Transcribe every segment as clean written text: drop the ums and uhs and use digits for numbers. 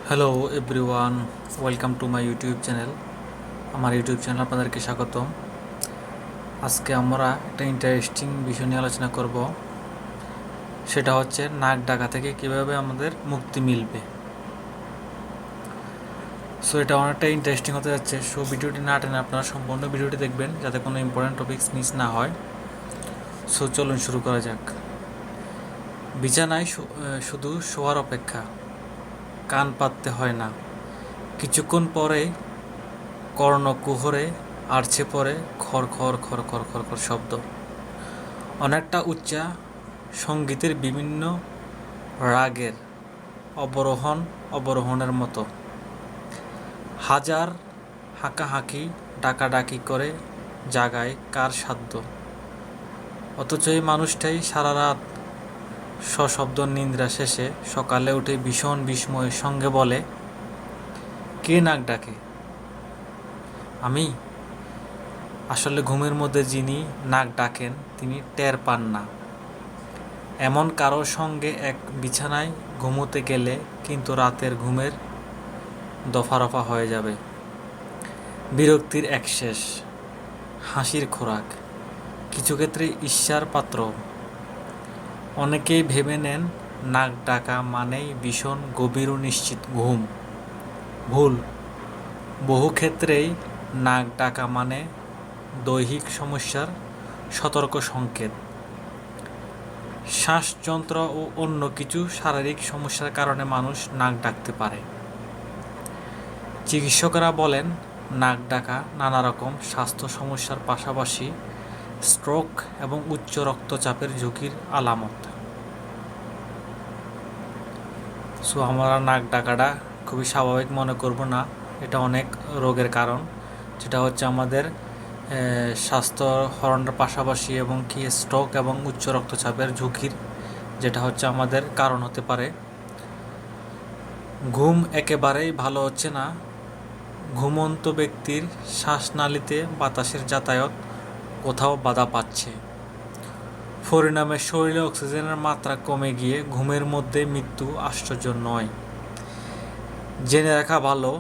Hello everyone, welcome to my YouTube channel. আমার YouTube channel আপনাদেরকে স্বাগতম। আজকে আমরা একটা ইন্টারেস্টিং বিষয় নিয়ে আলোচনা করব। সেটা হচ্ছে নাক ডাকা থেকে কীভাবে আমাদের মুক্তি মিলবে। সো এটা অনেকটা ইন্টারেস্টিং হতে যাচ্ছে। সো ভিডিওটি না টেনে আপনারা সম্পূর্ণ ভিডিওটি দেখবেন যাতে কোনো ইম্পর্ট্যান্ট টপিকস মিস না হয়। সো চলুন শুরু করা যাক। বিছানায় শুধু শোয়ার অপেক্ষা, কান পাততে হয় না। কিছুক্ষণ পরে কর্ণকুহরে আরছে পড়ে খড় খড় খড় খড় খড় খড় শব্দ, অনেকটা উচ্চা সঙ্গীতের বিভিন্ন রাগের অবরোহণ অবরোহণের মতো। হাজার হাঁকাহাঁকি ডাকাডাকি করে জাগায় কার সাধ্য, অথচ এই মানুষটাই সারা রাত সশব্দ নিদ্রা শেষে সকালে উঠে ভীষণ বিস্ময়ের সঙ্গে বলে, কে নাক ডাকে? আমি। আসলে ঘুমের মধ্যে যিনি নাক ডাকেন তিনি টের পান না। এমন কারোর সঙ্গে এক বিছানায় ঘুমোতে গেলে কিন্তু রাতের ঘুমের দফারফা হয়ে যাবে। বিরক্তির একশেষ, হাসির খোরাক, কিছু ক্ষেত্রে ঈর্ষার পাত্র। অনেকেই ভেবে নেন নাক ডাকা মানেই ভীষণ গভীর ও নিশ্চিত ঘুম। ভুল। বহু ক্ষেত্রেই নাক ডাকা মানে দৈহিক সমস্যার সতর্ক সংকেত। শ্বাসযন্ত্র ও অন্য কিছু শারীরিক সমস্যার কারণে মানুষ নাক ডাকতে পারে। চিকিৎসকরা বলেন নাক ডাকা নানা রকম স্বাস্থ্য সমস্যার পাশাপাশি স্ট্রোক এবং উচ্চ রক্তচাপের ঝুঁকির আলামত। সো আমরা নাক ডাকাটা খুবই স্বাভাবিক মনে করব না, এটা অনেক রোগের কারণ, যেটা হচ্ছে আমাদের স্বাস্থ্য হরণের পাশাপাশি এবং কি স্ট্রোক এবং উচ্চ রক্তচাপের ঝুঁকির, যেটা হচ্ছে আমাদের কারণ হতে পারে। ঘুম একেবারেই ভালো হচ্ছে না। ঘুমন্ত ব্যক্তির শ্বাসনালীতে বাতাসের যাতায়াত কোথাও বাধা পাচ্ছে। পরিণামে শরীরে অক্সিজেনের মাত্রা কমে গিয়ে ঘুমের মধ্যে মৃত্যু আশ্চর্য নয়। জেনে রাখা ভালো,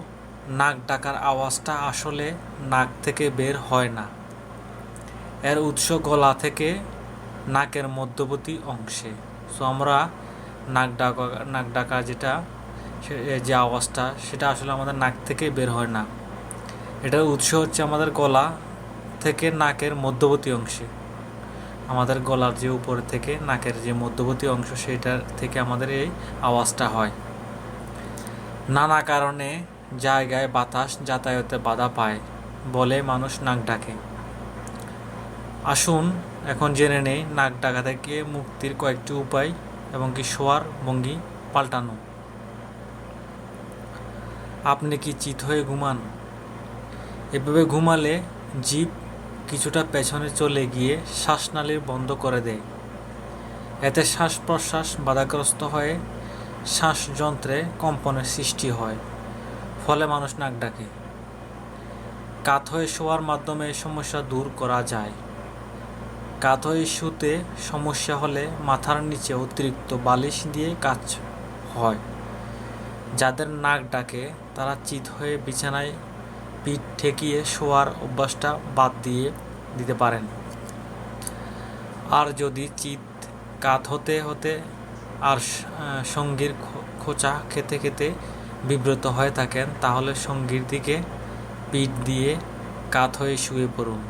নাক ডাকার আওয়াজটা আসলে নাক থেকে বের হয় না। এর উৎস গলা থেকে নাকের মধ্যবর্তী অংশে। সো আমরা নাক ডাকা যে আওয়াজটা সেটা আসলে আমাদের নাক থেকে বের হয় না। এটার উৎস হচ্ছে আমাদের গলা থেকে নাকের মধ্যবর্তী অংশে। আমাদের গলার যে উপর থেকে নাকের যে মধ্যবর্তী অংশ সেটার থেকে আমাদের এই আওয়াজটা হয়। নানা কারণে জায়গায় বাতাস যাতায়াতে বাধা পায় বলে মানুষ নাক ডাকে। আসুন এখন জেনে নেই নাক ডাকা থেকে মুক্তির কয়েকটি উপায় এবং কি শোয়ার ভঙ্গি পাল্টানো। আপনি কি চিত হয়ে ঘুমান? এভাবে ঘুমালে জিভ কিছুটা পেছনে চলে গিয়ে শ্বাসনালী বন্ধ করে দেয়। এতে শ্বাস প্রশ্বাস বাধাগ্রস্ত হয়ে শ্বাসযন্ত্রে কম্পনের সৃষ্টি হয়, ফলে মানুষ নাক ডাকে। কাত হয়ে শোয়ার মাধ্যমে এই সমস্যা দূর করা যায়। কাত হয়ে শুতে সমস্যা হলে মাথার নিচে অতিরিক্ত বালিশ দিয়ে কাজ হয়। যাদের নাক ডাকে তারা চিত হয়ে বিছানায় পিঠ ঠেকিয়ে শোয়ার অভ্যাসটা বাদ দিতে পারেন। আর যদি চিত কাত হতে হতে আর সঙ্গীর খোঁচা খেতে খেতে বিব্রত হয়ে থাকেন, তাহলে সঙ্গীর দিকে পিঠ দিয়ে কাত হয়ে শুয়ে পড়ুন।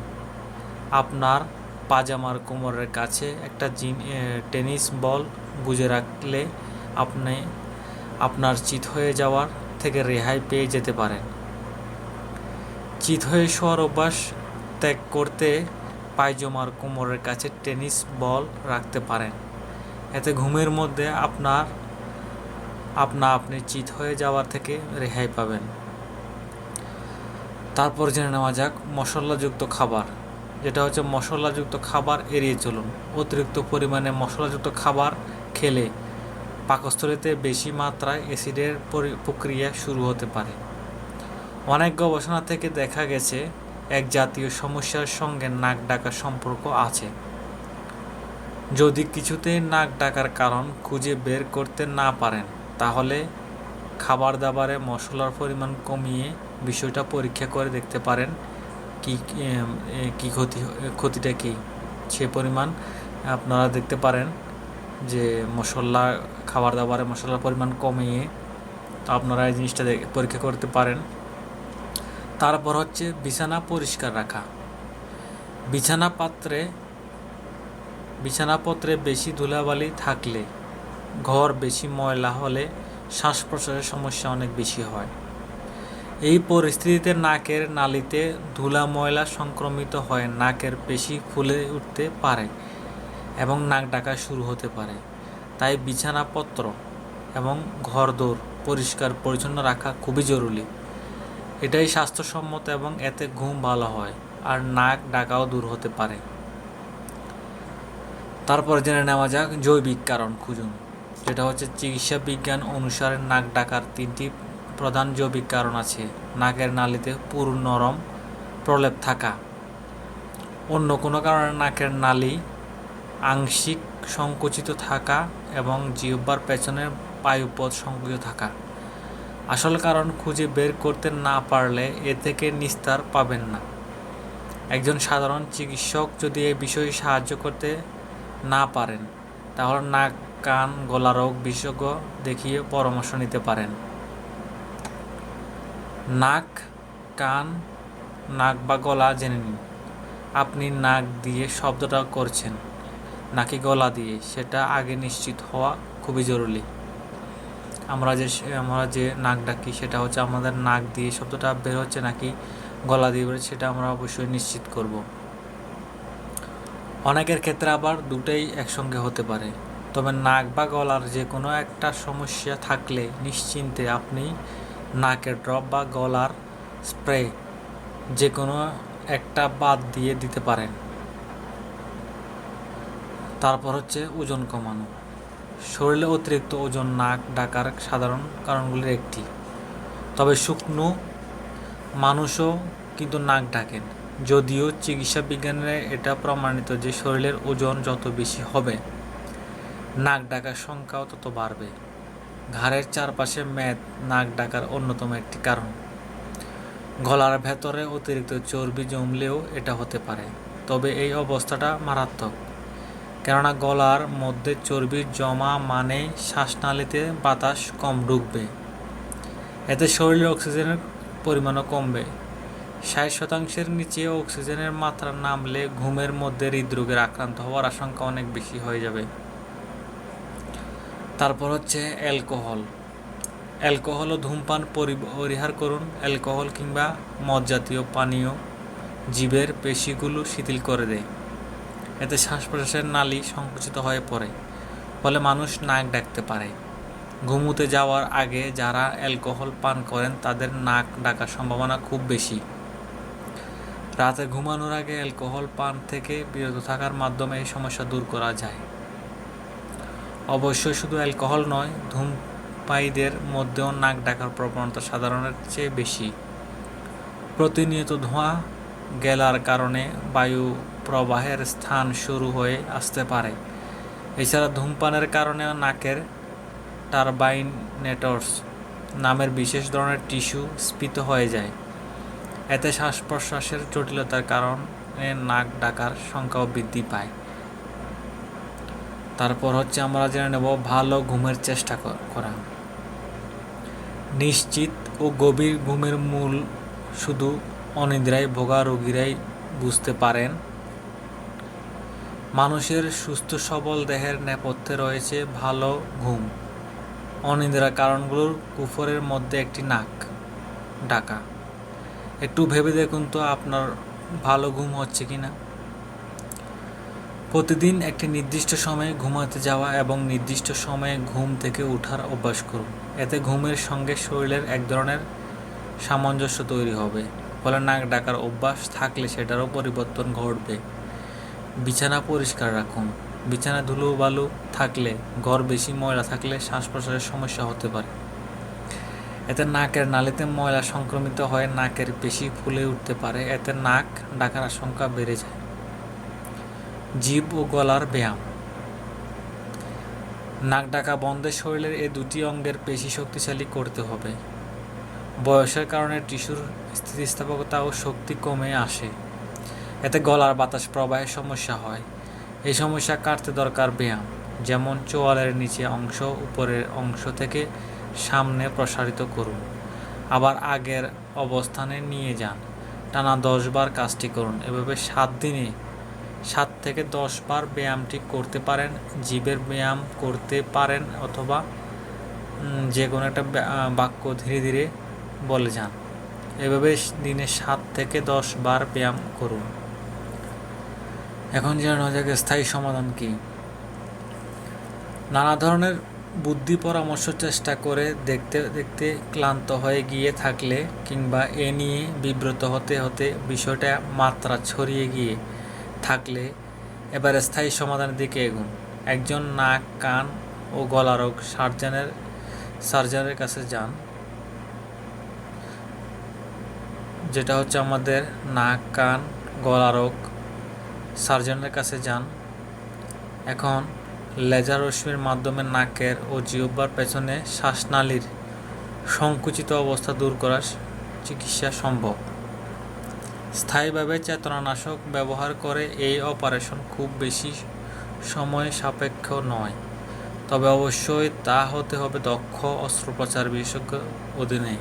আপনার পাজামার কোমরের কাছে একটা টেনিস বল গুজে রাখলে আপনি আপনার চিত হয়ে যাওয়ার থেকে রেহাই পেয়ে যেতে পারেন। চিত হয়ে শোয়ার অভ্যাস ত্যাগ করতে পায়জামার কোমরের কাছে টেনিস বল রাখতে পারেন। এতে ঘুমের মধ্যে আপনি চিত হয়ে যাওয়ার থেকে রেহাই পাবেন। তারপর জেনে নেওয়া যাক মশলাযুক্ত খাবার, যেটা হচ্ছে মশলাযুক্ত খাবার এড়িয়ে চলুন। অতিরিক্ত পরিমাণে মশলাযুক্ত খাবার খেলে পাকস্থলীতে বেশি মাত্রায় অ্যাসিডের প্রক্রিয়া শুরু হতে পারে। অনেক গবেষণা থেকে দেখা গেছে এক জাতীয় সমস্যার সঙ্গে নাক ডাকার সম্পর্ক আছে। যদি কিছুতেই নাক ডাকার কারণ খুঁজে বের করতে না পারেন, তাহলে খাবার দাবারে মশলার পরিমাণ কমিয়ে বিষয়টা পরীক্ষা করে দেখতে পারেন কি কি ক্ষতিটা কী। সে পরিমাণ আপনারা দেখতে পারেন যে খাবার দাবারে মশলার পরিমাণ কমিয়ে, তো আপনারা এই জিনিসটা পরীক্ষা করতে পারেন। তারপর হচ্ছে বিছানা পরিষ্কার রাখা। বিছানাপত্রে বেশি ধুলাবালি থাকলে, ঘর বেশি ময়লা হলে শ্বাস প্রশ্বাসের সমস্যা অনেক বেশি হয়। এই পরিস্থিতিতে নাকের নালিতে ধুলা ময়লা সংক্রমিত হয়ে নাকের পেশি ফুলে উঠতে পারে এবং নাক ডাকা শুরু হতে পারে। তাই বিছানাপত্র এবং ঘরদোর পরিষ্কার পরিচ্ছন্ন রাখা খুবই জরুরি। এটাই স্বাস্থ্যসম্মত এবং এতে ঘুম ভালো হয় আর নাক ডাকাও দূর হতে পারে। তারপর জেনে নেওয়া যাক জৈবিক কারণ খুঁজুন, যেটা হচ্ছে চিকিৎসা বিজ্ঞান অনুসারে নাক ডাকার 3টি প্রধান জৈবিক কারণ আছে: নাকের নালিতে পুরু নরম প্রলেপ থাকা, অন্য কোনো কারণে নাকের নালি আংশিক সংকুচিত থাকা এবং জিহ্বার পেছনের বায়ুপথ সংকুচিত থাকা। আসল কারণ খুঁজে বের করতে না পারলে এ থেকে নিস্তার পাবেন না। একজন সাধারণ চিকিৎসক যদি এই বিষয়ে সাহায্য করতে না পারেন, তাহলে নাক কান গলা রোগ বিশেষজ্ঞ দেখিয়ে পরামর্শ নিতে পারেন। নাক কান নাক বা গলা জেনে নিন। আপনি নাক দিয়ে শব্দটা করছেন নাকি গলা দিয়ে, সেটা আগে নিশ্চিত হওয়া খুবই জরুরি। আমরা যে নাক ডাকি সেটা হচ্ছে আমাদের নাক দিয়ে শব্দটা বের হচ্ছে নাকি গলা দিয়ে বের, সেটা আমরা অবশ্যই নিশ্চিত করব। অনেকের ক্ষেত্রে আবার দুটোই একসঙ্গে হতে পারে। তবে নাক বা গলার যে কোনো একটা সমস্যা থাকলে নিশ্চিন্তে আপনি নাকের ড্রপ বা গলার স্প্রে যে কোনো একটা বাদ দিয়ে দিতে পারেন। তারপর হচ্ছে ওজন কমানো। শরীরে অতিরিক্ত ওজন নাক ডাকার সাধারণ কারণগুলির একটি। তবে শুকনো মানুষও কিন্তু নাক ডাকেন, যদিও চিকিৎসা বিজ্ঞানে এটা প্রমাণিত যে শরীরের ওজন যত বেশি হবে নাক ডাকার সংখ্যাও তত বাড়বে। ঘাড়ের চারপাশে মেদ নাক ডাকার অন্যতম একটি কারণ। গলার ভেতরে অতিরিক্ত চর্বি জমলেও এটা হতে পারে, তবে এই অবস্থাটা মারাত্মক, কেননা গলার মধ্যে চর্বি জমা মানে শ্বাসনালীতে বাতাস কম ঢুকবে, এতে শরীরে অক্সিজেনের পরিমাণও কমবে। 60%-এর নিচে অক্সিজেনের মাত্রা নামলে ঘুমের মধ্যে হৃদরোগের আক্রান্ত হওয়ার আশঙ্কা অনেক বেশি হয়ে যাবে। তারপর হচ্ছে অ্যালকোহল ও ধূমপান পরিহার করুন। অ্যালকোহল কিংবা মদ জাতীয় পানীয় জীবের পেশিগুলো শিথিল করে দেয়, এতে শ্বাস প্রশ্বাসের নালী সংকুচিত হয়ে পড়ে, ফলে মানুষ নাক ডাকতে পারে। ঘুমোতে যাওয়ার আগে যারা অ্যালকোহল পান করেন তাদের নাক ডাকার সম্ভাবনা খুব বেশি। রাতে ঘুমানোর আগে অ্যালকোহল পান থেকে বিরত থাকার মাধ্যমে এই সমস্যা দূর করা যায়। অবশ্যই শুধু অ্যালকোহল নয়, ধূমপায়ীদের মধ্যেও নাক ডাকার প্রবণতা সাধারণের চেয়ে বেশি। প্রতিনিয়ত ধোঁয়া গেলার কারণে বায়ু প্রবাহের স্থান শুরু হয়ে আসতে পারে। এছাড়া ধূমপানের কারণেও নাকের টারবাইনেটর্স নামের বিশেষ ধরনের টিস্যু স্ফীত হয়ে যায়, এতে শ্বাস প্রশ্বাসের জটিলতার কারণে নাক ডাকার সংখ্যাও বৃদ্ধি পায়। তারপর হচ্ছে আমরা জেনে নেব ভালো ঘুমের চেষ্টা করা। নিশ্চিত ও গভীর ঘুমের মূল শুধু অনিদ্রায় ভোগা রোগীরাই বুঝতে পারেন। মানুষের সুস্থ সবল দেহের নেপথ্যে রয়েছে ভালো ঘুম। অনিদ্রার কারণগুলোর কুফরের মধ্যে একটি নাক ডাকা। একটু ভেবে দেখুন তো আপনার ভালো ঘুম হচ্ছে কিনা। প্রতিদিন একটি নির্দিষ্ট সময়ে ঘুমাতে যাওয়া এবং নির্দিষ্ট সময়ে ঘুম থেকে ওঠার অভ্যাস করুন। এতে ঘুমের সঙ্গে শরীরের এক ধরনের সামঞ্জস্য তৈরি হবে, ফলে নাক ডাকার অভ্যাস থাকলে সেটারও পরিবর্তন ঘটবে। বিছানা পরিষ্কার রাখুন। বিছানা ধুলোবালু থাকলে, ঘর বেশি ময়লা থাকলে শ্বাস প্রশ্বাসের সমস্যা হতে পারে। এতে নাকের নালীতে ময়লা সংক্রমিত হয়ে নাকের পেশি ফুলে উঠতে পারে, এতে নাক ডাকার আশঙ্কা বেড়ে যায়। জিভ ও গলার ব্যায়াম। নাক ডাকা বন্ধে শরীরের এই দুটি অঙ্গের পেশি শক্তিশালী করতে হবে। বয়সের কারণে টিস্যুর স্থিতিস্থাপকতা ও শক্তি কমে আসে, এতে গলার বাতাস প্রবাহের সমস্যা হয়। এই সমস্যা কাটতে দরকার ব্যায়াম, যেমন চোয়ালের নিচে অংশ উপরের অংশ থেকে সামনে প্রসারিত করুন, আবার আগের অবস্থানে নিয়ে যান। টানা 10 বার কাজটি করুন। এভাবে 7 দিনে 7 থেকে 10 বার ব্যায়ামটি করতে পারেন। জিভের ব্যায়াম করতে পারেন অথবা যে কোনো একটা বাক্য ধীরে ধীরে বলে যান। এভাবে দিনে 7 থেকে 10 বার ব্যায়াম করুন। এখন জানা যাক স্থায়ী সমাধান কি। নানা ধরনের বুদ্ধি পরামর্শ চেষ্টা করে দেখতে দেখতে ক্লান্ত হয়ে গিয়ে থাকলে কিংবা এ নিয়ে বিব্রত হতে হতে বিষয়টা মাত্রা ছড়িয়ে গিয়ে থাকলে এবার স্থায়ী সমাধানের দিকে এগুন। একজন নাক কান ও গলা রোগ সার্জনের কাছে যান, যেটা হচ্ছে আমাদের নাক কান গলা রোগ সার্জনের কাছে যান। এখন লেজার রশ্মির মাধ্যমে নাকের ও জিহ্বার পেছনে শ্বাসনালীর সংকুচিত অবস্থা দূর করার চিকিৎসা সম্ভব। স্থায়ীভাবে চেতনানাশক ব্যবহার করে এই অপারেশন খুব বেশি সময় সাপেক্ষ নয়, তবে অবশ্যই তা হতে হবে দক্ষ অস্ত্রোপচার বিশেষজ্ঞ অধীনে।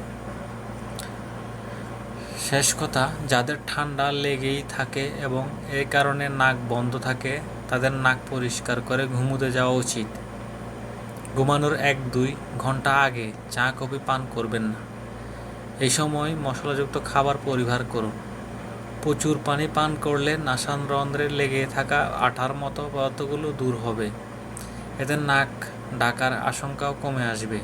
শেষ কথা, যাদের ঠান্ডা লেগেই থাকে এবং এই কারণে নাক বন্ধ থাকে তাদের নাক পরিষ্কার করে ঘুমোতে যাওয়া উচিত। ঘুমানোর 1-2 ঘন্টা আগে চা কফি পান করবেন না। এই সময় মশলাযুক্ত খাবার পরিহার করুন। প্রচুর পানি পান করলে নাসারন্ধ্রে লেগে থাকা আঠার মতো পদার্থগুলো দূর হবে, এতে নাক ডাকার আশঙ্কাও কমে আসবে।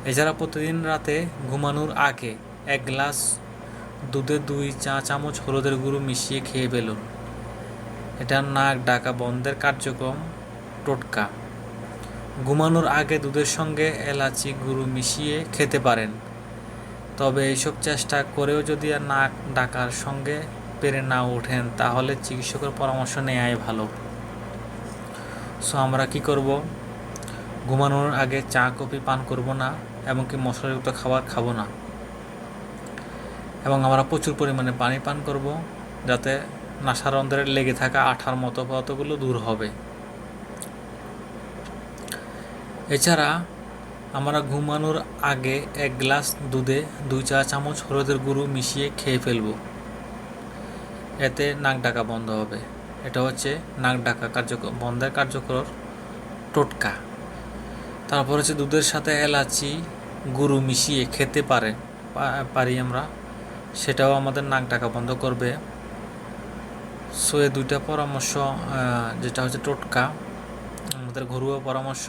এছাড়া প্রতিদিন রাতে ঘুমানোর আগে 1 গ্লাস দুধে 2 চা চামচ হলুদের গুঁড়ো মিশিয়ে খেয়ে ফেলুন। এটা নাক ডাকা বন্ধের কার্যক্রম টোটকা। ঘুমানোর আগে দুধের সঙ্গে এলাচি গুঁড়ো মিশিয়ে খেতে পারেন, তবে এইসব চেষ্টা করেও যদি নাক ডাকার সঙ্গে পেরে না ওঠেন তাহলে চিকিৎসকের পরামর্শ নেওয়াই ভালো। সো আমরা কি করব, ঘুমানোর আগে চা কফি পান করব না, এমনকি মশলাযুক্ত খাবার খাবো না, এবং আমরা প্রচুর পরিমাণে পানি পান করব, যাতে নাসারন্ধ্রে লেগে থাকা আঠার মতো পদার্থগুলো দূর হবে। এছাড়া আমরা ঘুমানোর আগে 1 গ্লাস দুধে 2 চা চামচ হলুদের গুঁড়ো মিশিয়ে খেয়ে ফেলব, এতে নাক ডাকা বন্ধ হবে। এটা হচ্ছে নাক ডাকা বন্ধের কার্যকর টোটকা। তারপর হচ্ছে দুধের সাথে এলাচি গুঁড়ো মিশিয়ে খেতে পারি আমরা, সেটাও আমাদের নাক ডাকা বন্ধ করবে। সো এই 2টা পরামর্শ, যেটা হচ্ছে টোটকা, আমাদের ঘরোয়া পরামর্শ,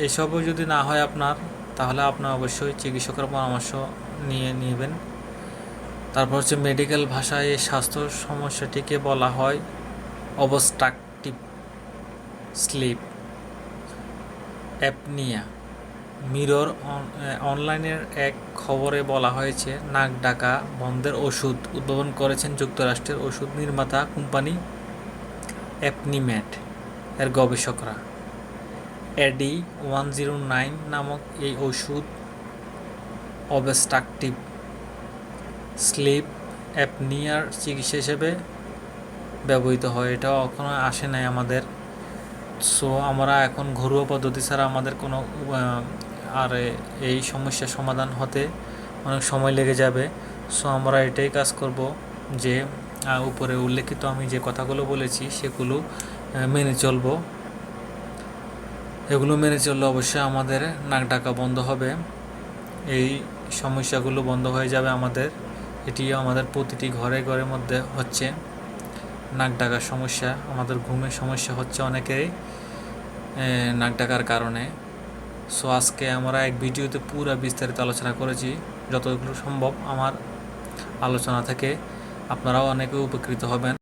এইসবও যদি না হয় আপনার, তাহলে আপনার অবশ্যই চিকিৎসকের পরামর্শ নিয়ে নেবেন। তারপর হচ্ছে মেডিকেল ভাষায় এই স্বাস্থ্য সমস্যাটিকে বলা হয় অবস্ট্রাকটিভ স্লিপ অ্যাপনিয়া। মিরর অনলাইনের এক খবরে বলা হয়েছে, নাক ডাকা বন্ধের ওষুধ উদ্ভাবন করেছেন যুক্তরাষ্ট্রের ওষুধ নির্মাতা কোম্পানি অ্যাপনিম্যাট এর গবেষকরা। AD-109 নামক এই ওষুধ অবস্ট্রাকটিভ স্লিপ অ্যাপনিয়ার চিকিৎসা হিসেবে ব্যবহৃত হয়। এটাও এখনো আসে নাই আমাদের। সো আমরা এখন ঘরোয়া পদ্ধতি ছাড়া আমাদের কোনো আর এই সমস্যার সমাধান হতে অনেক সময় লেগে যাবে। সো আমরা এটাই কাজ করব যে উপরে উল্লেখিত আমি যে কথাগুলো বলেছি সেগুলো মেনে চলব। এগুলো মেনে চললে অবশ্যই আমাদের নাক ডাকা বন্ধ হবে, এই সমস্যাগুলো বন্ধ হয়ে যাবে আমাদের। এটিও আমাদের প্রতিটি ঘরের মধ্যে হচ্ছে নাক ডাকার সমস্যা, আমাদের ঘুমের সমস্যা হচ্ছে অনেকেরই নাক ডাকার কারণে। সো আজকে আমরা এক ভিডিওতে পুরো বিস্তারিত আলোচনা করেছি। যতগুলো সম্ভব আমার আলোচনা থেকে আপনারাও অনেকে উপকৃত হবেন।